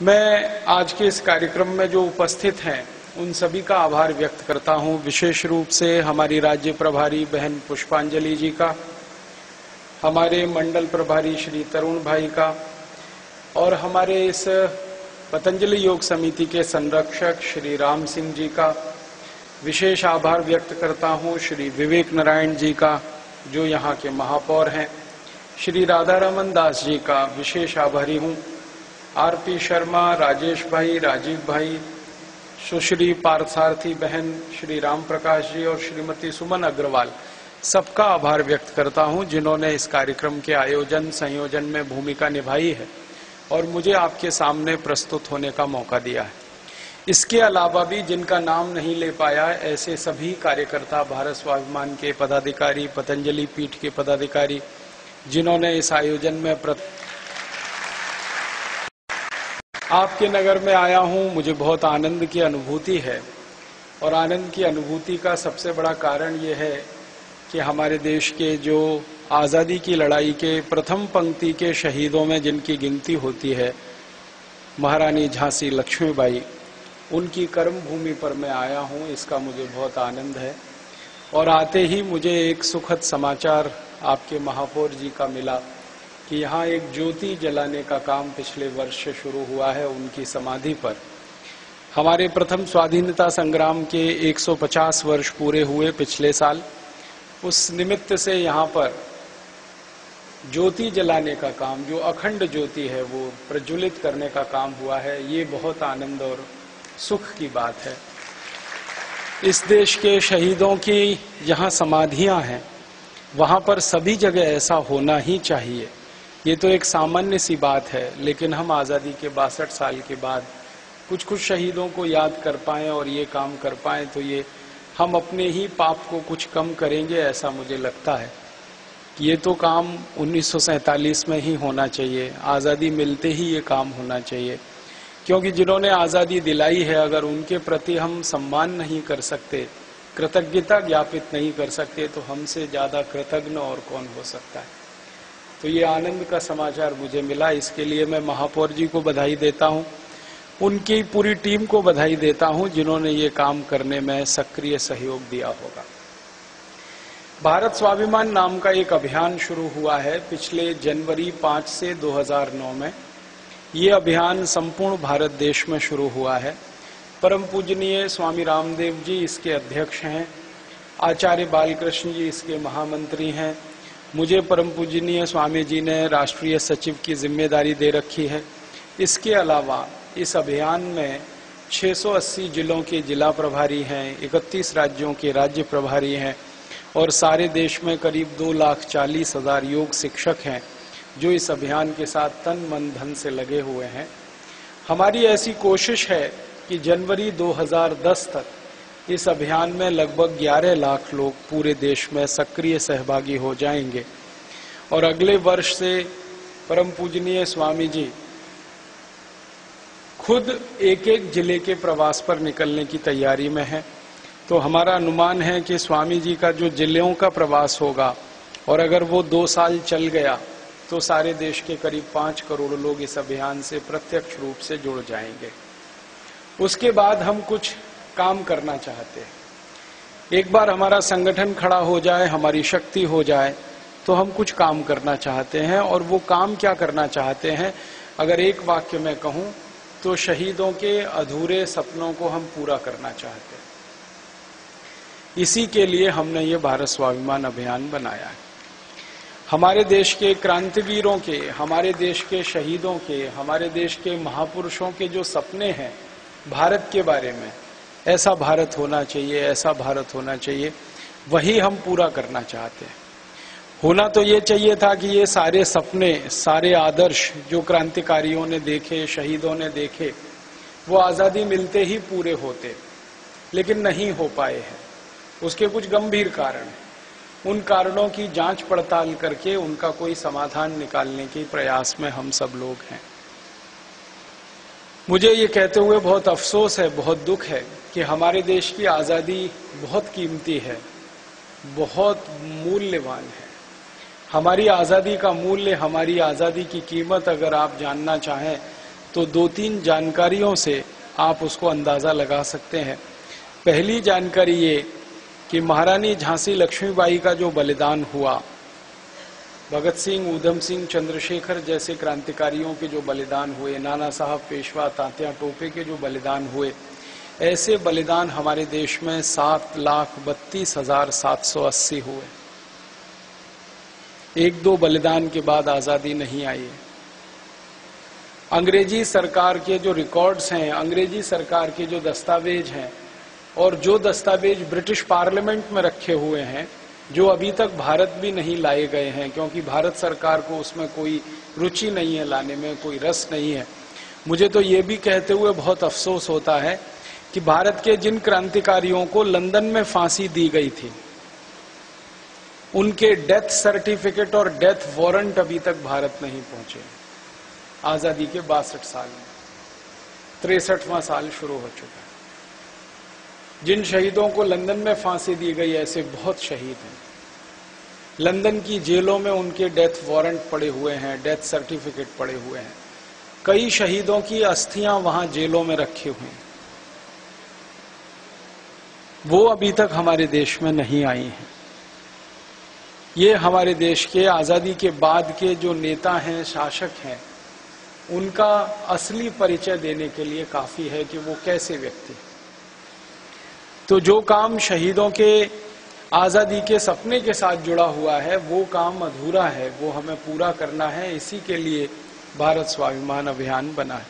मैं आज के इस कार्यक्रम में जो उपस्थित हैं उन सभी का आभार व्यक्त करता हूं, विशेष रूप से हमारी राज्य प्रभारी बहन पुष्पांजलि जी का, हमारे मंडल प्रभारी श्री तरुण भाई का और हमारे इस पतंजलि योग समिति के संरक्षक श्री राम सिंह जी का। विशेष आभार व्यक्त करता हूं श्री विवेक नारायण जी का जो यहाँ के महापौर हैं, श्री राधारमन दास जी का विशेष आभारी हूँ, आरपी शर्मा, राजेश भाई, राजीव भाई, सुश्री पार्थसारथी बहन, श्री राम प्रकाश जी और श्रीमती सुमन अग्रवाल, सबका आभार व्यक्त करता हूं जिन्होंने इस कार्यक्रम के आयोजन संयोजन में भूमिका निभाई है और मुझे आपके सामने प्रस्तुत होने का मौका दिया है। इसके अलावा भी जिनका नाम नहीं ले पाया, ऐसे सभी कार्यकर्ता, भारत स्वाभिमान के पदाधिकारी, पतंजलि पीठ के पदाधिकारी जिन्होंने इस आयोजन में आपके नगर में आया हूं, मुझे बहुत आनंद की अनुभूति है और आनंद की अनुभूति का सबसे बड़ा कारण ये है कि हमारे देश के जो आज़ादी की लड़ाई के प्रथम पंक्ति के शहीदों में जिनकी गिनती होती है, महारानी झांसी लक्ष्मीबाई, उनकी कर्म भूमि पर मैं आया हूं, इसका मुझे बहुत आनंद है। और आते ही मुझे एक सुखद समाचार आपके महापौर जी का मिला कि यहाँ एक ज्योति जलाने का काम पिछले वर्ष से शुरू हुआ है उनकी समाधि पर। हमारे प्रथम स्वाधीनता संग्राम के 150 वर्ष पूरे हुए पिछले साल, उस निमित्त से यहाँ पर ज्योति जलाने का काम, जो अखंड ज्योति है वो प्रज्वलित करने का काम हुआ है। ये बहुत आनंद और सुख की बात है। इस देश के शहीदों की जहाँ समाधियां हैं वहाँ पर सभी जगह ऐसा होना ही चाहिए। ये तो एक सामान्य सी बात है, लेकिन हम आज़ादी के 62 साल के बाद कुछ शहीदों को याद कर पाएं और ये काम कर पाएं तो ये हम अपने ही पाप को कुछ कम करेंगे, ऐसा मुझे लगता है। ये तो काम 1947 में ही होना चाहिए, आज़ादी मिलते ही ये काम होना चाहिए, क्योंकि जिन्होंने आज़ादी दिलाई है अगर उनके प्रति हम सम्मान नहीं कर सकते, कृतज्ञता ज्ञापित नहीं कर सकते, तो हमसे ज़्यादा कृतज्ञ और कौन हो सकता है। तो ये आनंद का समाचार मुझे मिला, इसके लिए मैं महापौर जी को बधाई देता हूँ, उनकी पूरी टीम को बधाई देता हूँ जिन्होंने ये काम करने में सक्रिय सहयोग दिया होगा। भारत स्वाभिमान नाम का एक अभियान शुरू हुआ है पिछले जनवरी 5 से 2009 में। ये अभियान संपूर्ण भारत देश में शुरू हुआ है। परम पूजनीय स्वामी रामदेव जी इसके अध्यक्ष हैं, आचार्य बालकृष्ण जी इसके महामंत्री हैं, मुझे परम पूजनीय स्वामी जी ने राष्ट्रीय सचिव की जिम्मेदारी दे रखी है। इसके अलावा इस अभियान में 680 जिलों के जिला प्रभारी हैं, 31 राज्यों के राज्य प्रभारी हैं और सारे देश में करीब 2,40,000 योग शिक्षक हैं जो इस अभियान के साथ तन मन धन से लगे हुए हैं। हमारी ऐसी कोशिश है कि जनवरी 2010 तक इस अभियान में लगभग 11 लाख लोग पूरे देश में सक्रिय सहभागी हो जाएंगे और अगले वर्ष से परम पूजनीय स्वामी जी खुद एक एक जिले के प्रवास पर निकलने की तैयारी में है। तो हमारा अनुमान है कि स्वामी जी का जो जिलों का प्रवास होगा और अगर वो 2 साल चल गया तो सारे देश के करीब 5 करोड़ लोग इस अभियान से प्रत्यक्ष रूप से जुड़ जाएंगे। उसके बाद हम कुछ काम करना चाहते हैं। एक बार हमारा संगठन खड़ा हो जाए, हमारी शक्ति हो जाए, तो हम कुछ काम करना चाहते हैं। और वो काम क्या करना चाहते हैं, अगर एक वाक्य में कहूँ तो शहीदों के अधूरे सपनों को हम पूरा करना चाहते हैं। इसी के लिए हमने ये भारत स्वाभिमान अभियान बनाया है। हमारे देश के क्रांतिवीरों के, हमारे देश के शहीदों के, हमारे देश के महापुरुषों के जो सपने हैं भारत के बारे में, ऐसा भारत होना चाहिए, ऐसा भारत होना चाहिए, वही हम पूरा करना चाहते हैं। होना तो ये चाहिए था कि ये सारे सपने, सारे आदर्श जो क्रांतिकारियों ने देखे, शहीदों ने देखे, वो आज़ादी मिलते ही पूरे होते, लेकिन नहीं हो पाए हैं। उसके कुछ गंभीर कारण हैं। उन कारणों की जांच पड़ताल करके उनका कोई समाधान निकालने के प्रयास में हम सब लोग हैं। मुझे ये कहते हुए बहुत अफसोस है, बहुत दुख है कि हमारे देश की आज़ादी बहुत कीमती है, बहुत मूल्यवान है। हमारी आज़ादी का मूल्य, हमारी आज़ादी की कीमत अगर आप जानना चाहें तो 2-3 जानकारियों से आप उसको अंदाज़ा लगा सकते हैं। पहली जानकारी ये कि महारानी झांसी लक्ष्मीबाई का जो बलिदान हुआ, भगत सिंह, ऊधम सिंह, चंद्रशेखर जैसे क्रांतिकारियों के जो बलिदान हुए, नाना साहब पेशवा, तात्या टोपे के जो बलिदान हुए, ऐसे बलिदान हमारे देश में 7,32,780 हुए। 1-2 बलिदान के बाद आज़ादी नहीं आई। अंग्रेजी सरकार के जो रिकॉर्ड्स हैं, अंग्रेजी सरकार के जो दस्तावेज हैं और जो दस्तावेज ब्रिटिश पार्लियामेंट में रखे हुए हैं, जो अभी तक भारत भी नहीं लाए गए हैं, क्योंकि भारत सरकार को उसमें कोई रुचि नहीं है लाने में, कोई रस नहीं है। मुझे तो ये भी कहते हुए बहुत अफसोस होता है कि भारत के जिन क्रांतिकारियों को लंदन में फांसी दी गई थी, उनके डेथ सर्टिफिकेट और डेथ वारंट अभी तक भारत नहीं पहुंचे। आजादी के 62 साल में 63वां साल शुरू हो चुका है। जिन शहीदों को लंदन में फांसी दी गई, ऐसे बहुत शहीद हैं। लंदन की जेलों में उनके डेथ वारंट पड़े हुए हैं, डेथ सर्टिफिकेट पड़े हुए हैं। कई शहीदों की अस्थियां वहां जेलों में रखी हुई हैं, वो अभी तक हमारे देश में नहीं आई हैं। ये हमारे देश के आजादी के बाद के जो नेता हैं, शासक हैं, उनका असली परिचय देने के लिए काफी है कि वो कैसे व्यक्ति। तो जो काम शहीदों के आजादी के सपने के साथ जुड़ा हुआ है, वो काम अधूरा है, वो हमें पूरा करना है। इसी के लिए भारत स्वाभिमान अभियान बना है।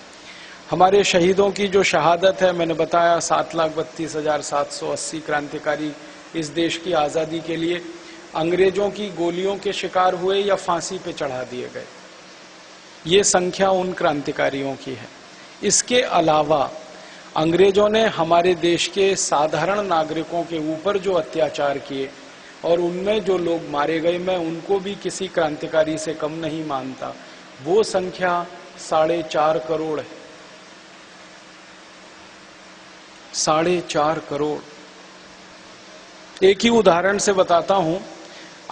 हमारे शहीदों की जो शहादत है, मैंने बताया 7,32,780 क्रांतिकारी इस देश की आजादी के लिए अंग्रेजों की गोलियों के शिकार हुए या फांसी पे चढ़ा दिए गए। ये संख्या उन क्रांतिकारियों की है। इसके अलावा अंग्रेजों ने हमारे देश के साधारण नागरिकों के ऊपर जो अत्याचार किए और उनमें जो लोग मारे गए, मैं उनको भी किसी क्रांतिकारी से कम नहीं मानता। वो संख्या 4.5 करोड़ है। 4.5 करोड़। एक ही उदाहरण से बताता हूं।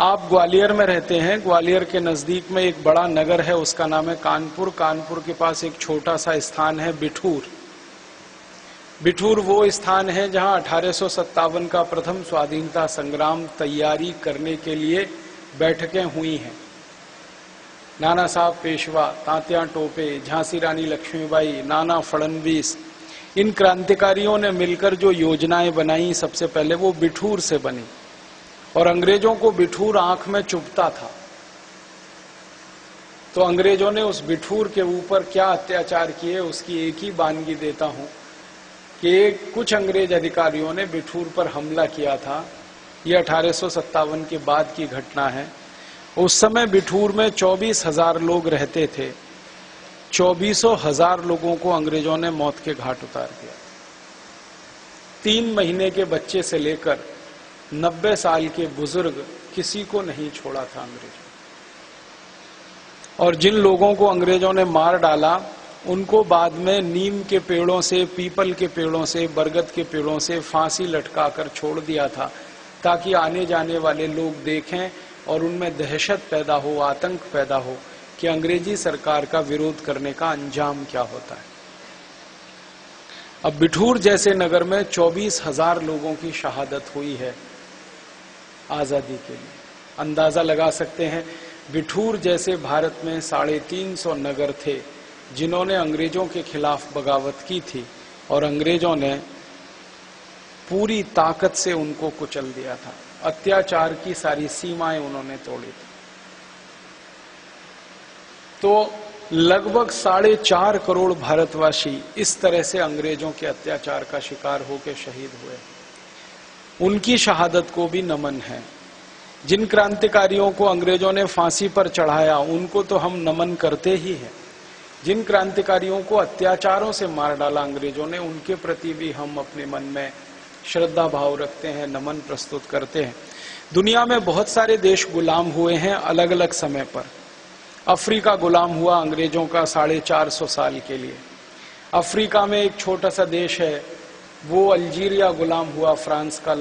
आप ग्वालियर में रहते हैं, ग्वालियर के नजदीक में एक बड़ा नगर है, उसका नाम है कानपुर। कानपुर के पास एक छोटा सा स्थान है बिठूर। बिठूर वो स्थान है जहां 1857 का प्रथम स्वाधीनता संग्राम तैयारी करने के लिए बैठकें हुई हैं। नाना साहब पेशवा, तात्या टोपे, झांसी रानी लक्ष्मीबाई, नाना फडणवीस, इन क्रांतिकारियों ने मिलकर जो योजनाएं बनाई, सबसे पहले वो बिठूर से बनी। और अंग्रेजों को बिठूर आंख में चुभता था, तो अंग्रेजों ने उस बिठूर के ऊपर क्या अत्याचार किए, उसकी एक ही बानगी देता हूं कि कुछ अंग्रेज अधिकारियों ने बिठूर पर हमला किया था। यह 1857 के बाद की घटना है। उस समय बिठूर में 24,000 लोग रहते थे। 24,000 लोगों को अंग्रेजों ने मौत के घाट उतार दिया। 3 महीने के बच्चे से लेकर 90 साल के बुजुर्ग, किसी को नहीं छोड़ा था अंग्रेजों। और जिन लोगों को अंग्रेजों ने मार डाला, उनको बाद में नीम के पेड़ों से, पीपल के पेड़ों से, बरगद के पेड़ों से फांसी लटकाकर छोड़ दिया था, ताकि आने जाने वाले लोग देखें और उनमें दहशत पैदा हो, आतंक पैदा हो कि अंग्रेजी सरकार का विरोध करने का अंजाम क्या होता है। अब बिठूर जैसे नगर में 24,000 लोगों की शहादत हुई है आजादी के लिए। अंदाजा लगा सकते हैं, बिठूर जैसे भारत में 350 नगर थे जिन्होंने अंग्रेजों के खिलाफ बगावत की थी और अंग्रेजों ने पूरी ताकत से उनको कुचल दिया था। अत्याचार की सारी सीमाएं उन्होंने तोड़ी थी। तो लगभग 4.5 करोड़ भारतवासी इस तरह से अंग्रेजों के अत्याचार का शिकार होकर शहीद हुए। उनकी शहादत को भी नमन है। जिन क्रांतिकारियों को अंग्रेजों ने फांसी पर चढ़ाया, उनको तो हम नमन करते ही हैं। जिन क्रांतिकारियों को अत्याचारों से मार डाला अंग्रेजों ने, उनके प्रति भी हम अपने मन में श्रद्धा भाव रखते हैं, नमन प्रस्तुत करते हैं। दुनिया में बहुत सारे देश गुलाम हुए हैं अलग अलग समय पर। अफ्रीका गुलाम हुआ अंग्रेजों का 450 साल के लिए। अफ्रीका में एक छोटा सा देश है, वो अल्जीरिया गुलाम हुआ फ्रांस का।